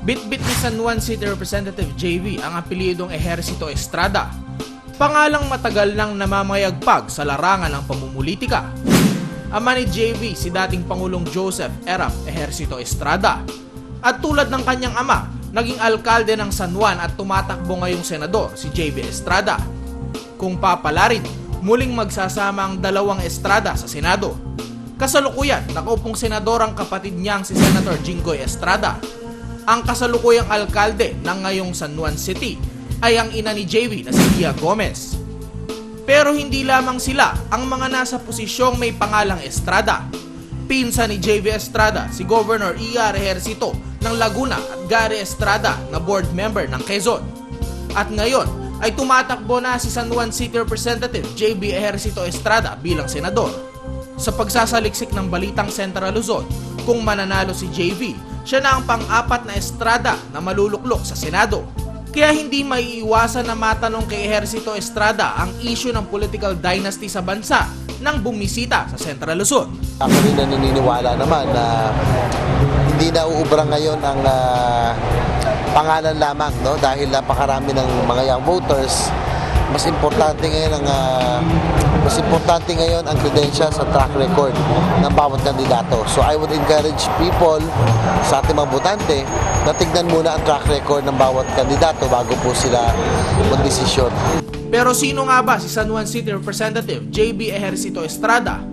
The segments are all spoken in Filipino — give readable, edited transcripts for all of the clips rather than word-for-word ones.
Bitbit ni San Juan City Representative JV ang apelyidong Ejercito Estrada, pangalang matagal nang namamayagpag sa larangan ng pamumulitika. Ama ni JV si dating Pangulong Joseph Erap Ejercito Estrada, at tulad ng kanyang ama, naging alkalde ng San Juan at tumatakbo ngayong senador si JV Estrada. Kung papalarin, muling magsasama ang dalawang Estrada sa Senado. Kasalukuyan, nakaupong senador ang kapatid niyang si Senator Jinggoy Estrada. Ang kasalukuyang alkalde ng ngayong San Juan City ay ang ina ni JV na si Gia Gomez. Pero hindi lamang sila ang mga nasa posisyong may pangalang Estrada. Pinsan ni JV Estrada si Governor E.R. Ejercito ng Laguna at Gary Estrada na board member ng Quezon. At ngayon ay tumatakbo na si San Juan City Representative JB Ejercito Estrada bilang senador. Sa pagsasaliksik ng Balitang Central Luzon, kung mananalo si JV, siya na ang pang-apat na Estrada na maluluklok sa Senado. Kaya hindi maiiwasan na matanong kay Ejercito Estrada ang issue ng political dynasty sa bansa nang bumisita sa Central Luzon. Ako rin naniniwala naman na hindi na uubra ngayon ang pangalan lamang, no? Dahil napakarami ng mga young voters. Mas importante ngayon ang credentials sa track record ng bawat kandidato. So I would encourage people sa ating mga botante na tignan muna ang track record ng bawat kandidato bago po sila magdesisyon. Pero sino nga ba si San Juan City Representative JB Ejercito Estrada?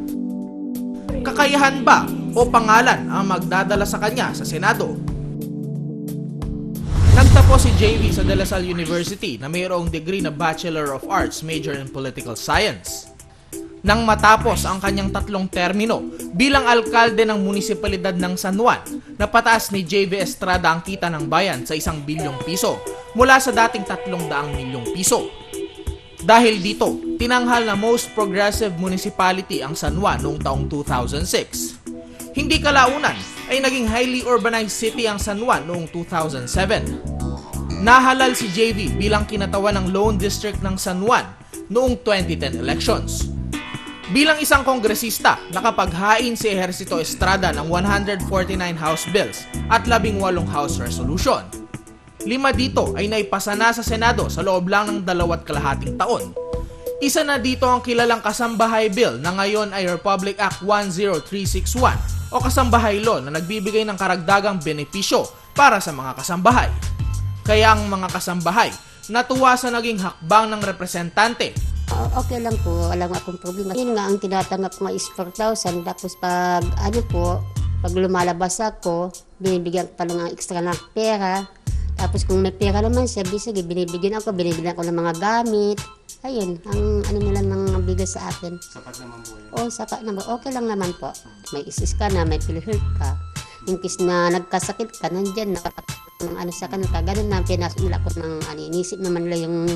Kakayahan ba o pangalan ang magdadala sa kanya sa Senado? Nagtapos si JV sa De La Salle University na mayroong degree na Bachelor of Arts major in Political Science. Nang matapos ang kanyang 3 termino bilang alkalde ng munisipalidad ng San Juan, napataas ni JV Estrada ang kita ng bayan sa 1 bilyong piso mula sa dating 300 milyong piso. Dahil dito, tinanghal na most progressive municipality ang San Juan noong taong 2006. Hindi kalaunan ay naging highly urbanized city ang San Juan noong 2007. Nahalal si JV bilang kinatawan ng Lone District ng San Juan noong 2010 elections. Bilang isang kongresista, nakapaghain si Ejercito Estrada ng 149 House Bills at 18 House Resolution. 5 dito ay naipasa na sa Senado sa loob lang ng 2.5 taon. Isa na dito ang kilalang Kasambahay Bill na ngayon ay Republic Act 10361 o Kasambahay Law na nagbibigay ng karagdagang benepisyo para sa mga kasambahay. Kaya ang mga kasambahay natuwa sa naging hakbang ng representante. Okay lang po, walang akong problema. Yun nga ang tinatanggap ko is 4,000 tapos pag pag lumalabas ako, binibigyan ko pa lang ng extra na pera. Tapos kung may pera naman siya, sige, binibigyan ko ng mga gamit. Ayun, ang nila ng bigay sa akin. Sapat naman po yun? Oo, sapat naman. Okay lang naman po. May isis ka na, may PhilHealth ka. In case na nagkasakit ka, nandyan, sa kanila, ganun na, pinasok nila ako ng, inisip naman nila yung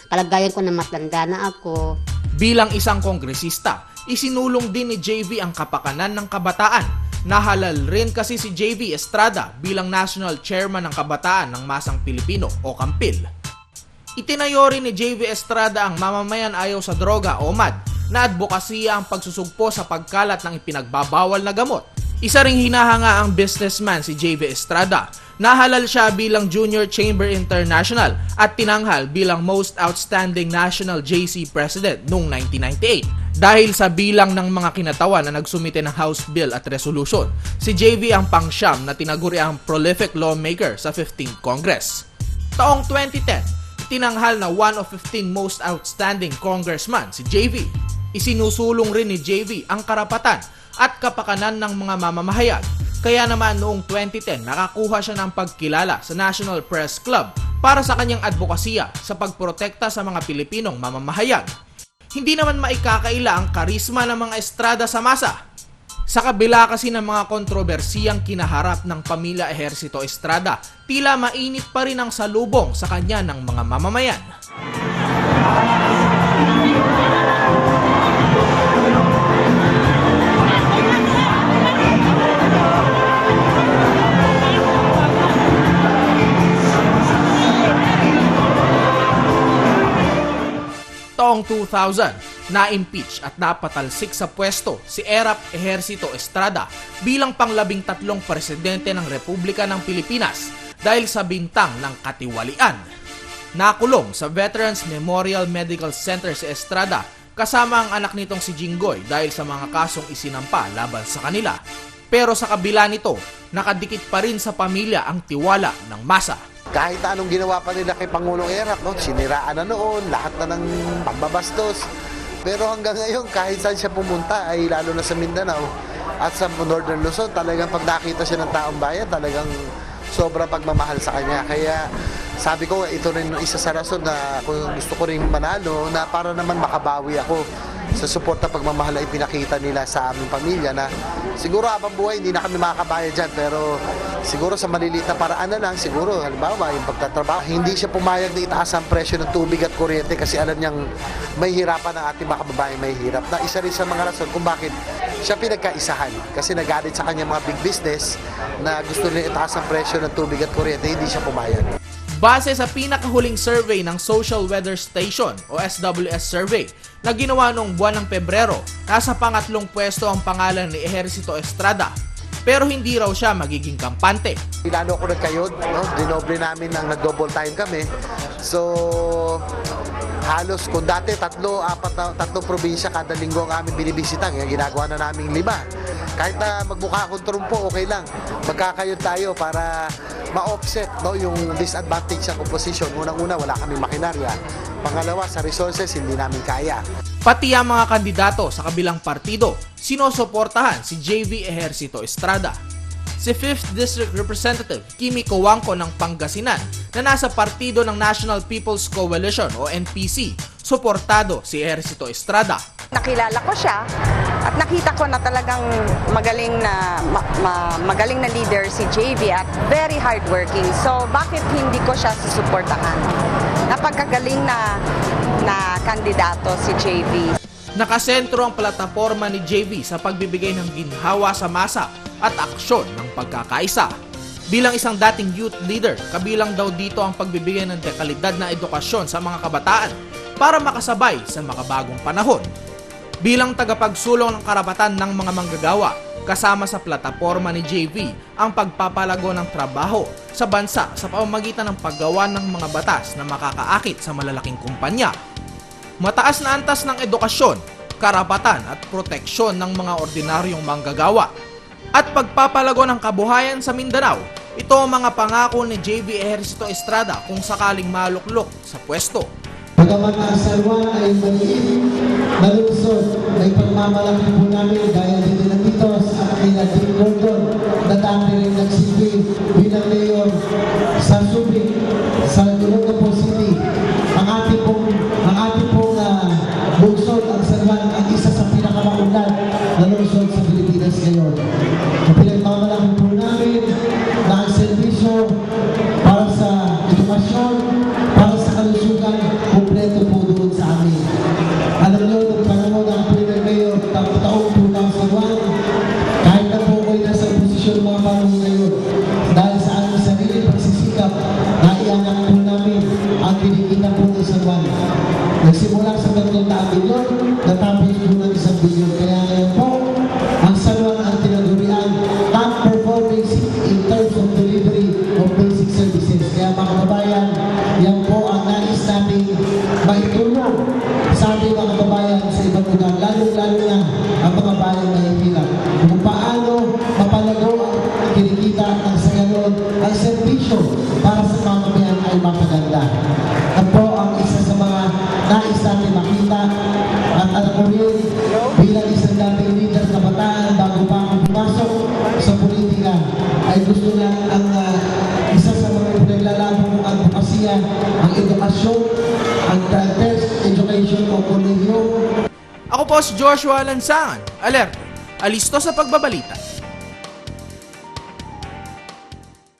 kalagayan ko na matanda na ako. Bilang isang kongresista, isinulong din ni JV ang kapakanan ng kabataan. Nahalal rin kasi si JV Estrada bilang National Chairman ng Kabataan ng Masang Pilipino o Kampil. Itinayo rin ni JV Estrada ang Mamamayan Ayaw sa Droga o MAD na advokasya ang pagsusugpo sa pagkalat ng ipinagbabawal na gamot. Isa ring hinahanga ang businessman si JV Estrada. Nahalal siya bilang Junior Chamber International at tinanghal bilang Most Outstanding National JC President noong 1998. Dahil sa bilang ng mga kinatawan na nagsumite ng House Bill at Resolution, si JV ang pangsyam na tinaguriang prolific lawmaker sa 15th Congress. Taong 2010, tinanghal na one of 15 most outstanding congressman si JV. Isinusulong rin ni JV ang karapatan at kapakanan ng mga mamamahayag. Kaya naman noong 2010 nakakuha siya ng pagkilala sa National Press Club para sa kanyang advokasya sa pagprotekta sa mga Pilipinong mamamahayag. Hindi naman maikakaila ang karisma ng mga Estrada sa masa. Sa kabila kasi ng mga kontrobersiyang kinaharap ng pamilya Ejercito Estrada, tila mainit pa rin ang salubong sa kanya ng mga mamamayan. Taong 2000, na-impeach at napatalsik sa pwesto si Erap Ejercito Estrada bilang pang-13 presidente ng Republika ng Pilipinas dahil sa bintang ng katiwalian. Nakulong sa Veterans Memorial Medical Center si Estrada kasama ang anak nitong si Jinggoy dahil sa mga kasong isinampa laban sa kanila. Pero sa kabila nito, nakadikit pa rin sa pamilya ang tiwala ng masa. Kahit anong ginawa pa nila kay Pangulong Erap, no? Siniraan na noon, lahat na ng pambabastos. Pero hanggang ngayon, kahit saan siya pumunta, ay lalo na sa Mindanao at sa Northern Luzon, talagang pag nakita siya ng taong bayan, talagang sobrang pagmamahal sa kanya. Kaya sabi ko, ito rin isa sa rason na kung gusto ko rin manalo, na para naman makabawi ako sa suporta pagmamahal na ipinakita nila sa aming pamilya, na siguro habang buhay hindi na kami makakabayad dyan, pero siguro sa maliliit na paraan na lang, siguro halimbawa yung pagtatrabaho, hindi siya pumayag na itaas ang presyo ng tubig at kuryente kasi alam niyang may hirapan ang ating mga kababaeng may hirap. Na isa rin sa mga rason kung bakit siya pinagkaisahan, kasi nagalit sa kanya mga big business na gusto nila itaas ang presyo ng tubig at kuryente, hindi siya pumayag. Base sa pinakahuling survey ng Social Weather Station o SWS survey na ginawa noong buwan ng Pebrero, nasa pangatlong pwesto ang pangalan ni Ejercito Estrada. Pero hindi raw siya magiging kampante. Lalo ako nagkayod, no? Dinoble namin ang nag-double time kami. So, halos kung dati tatlong probinsya kada linggo ang aming binibisita, ngayon ginagawa na namin 5. Kahit na magmukha akong trumpo, okay lang. Magkakayod tayo para ma-offset, no, yung disadvantage sa composition. Unang-una, wala kaming makinarya. Pangalawa, sa resources, hindi namin kaya. Pati ang mga kandidato sa kabilang partido, sinusuportahan si JV Ejercito Estrada. Si 5th District Representative Kimi Coangco ng Pangasinan na nasa partido ng National People's Coalition o NPC, suportado si Ejercito Estrada. Nakilala ko siya at nakita ko na talagang magaling na leader si JV at very hardworking. So bakit hindi ko siya susuportahan? Napagkagaling na kandidato si JV. Nakasentro ang plataforma ni JV sa pagbibigay ng ginhawa sa masa at aksyon ng pagkakaisa. Bilang isang dating youth leader, kabilang daw dito ang pagbibigay ng dekalidad na edukasyon sa mga kabataan para makasabay sa makabagong panahon. Bilang tagapagsulong ng karapatan ng mga manggagawa, kasama sa plataforma ni JV ang pagpapalago ng trabaho sa bansa sa pamamagitan ng paggawa ng mga batas na makakaakit sa malalaking kumpanya. Mataas na antas ng edukasyon, karapatan at proteksyon ng mga ordinaryong manggagawa at pagpapalago ng kabuhayan sa Mindanao. Ito ang mga pangako ni JV Ejercito Estrada kung sakaling maluklok sa pwesto. Bagaman ang Salwan ay maliit na lungsod, may pagmamalaki po namin dahil dito na dito sa kanila Dick Gordon na dati rin nagsilbi bilang mayor sa Subic, sa Olongapo City. Ang ating pong lungsod, ang Salwan, ang isa sa pinakamaunlad na lungsod sa Pilipinas ngayon. Ang pinagmamalaki po namin na ang serbisyo para sa edukasyon, para sa kalusugan, kompleto po doon sa amin. Alam nyo, nung panahon ng Premier Mayor, taong 2001, kahit na po ko'y nasa posisyon mga panahon ngayon, dahil sa aming sarili pagsisikap, naiangat po namin ang kinikita po ng Salwan. Nagsimula sa 3 bilyon, natapos po ng 1 bilyon. Kaya ngayon po, ang Salwan ang tinagurian top performing in terms of delivery of basic services. Kaya mga kababayan, yan po ang nais natin maitulong sa ating mga kababayan sa ibang lugar, lalo-lalo na ang mga bayan na hirap. Kung paano mapalago ang kinikita ng sayanon, ang servisyo para sa mamamayan ay mapaganda. At po ang isa sa mga nais natin makita at alam ko rin bilang isang dating leader na bataan bago pa ako pumasok sa politika ay gusto niya ang isa sa mga pinaglalaban ng advokasya, ang edukasyon, ang first education o kolehiyo. Ako po si Joshua Lansangan, alerto, alisto sa pagbabalita.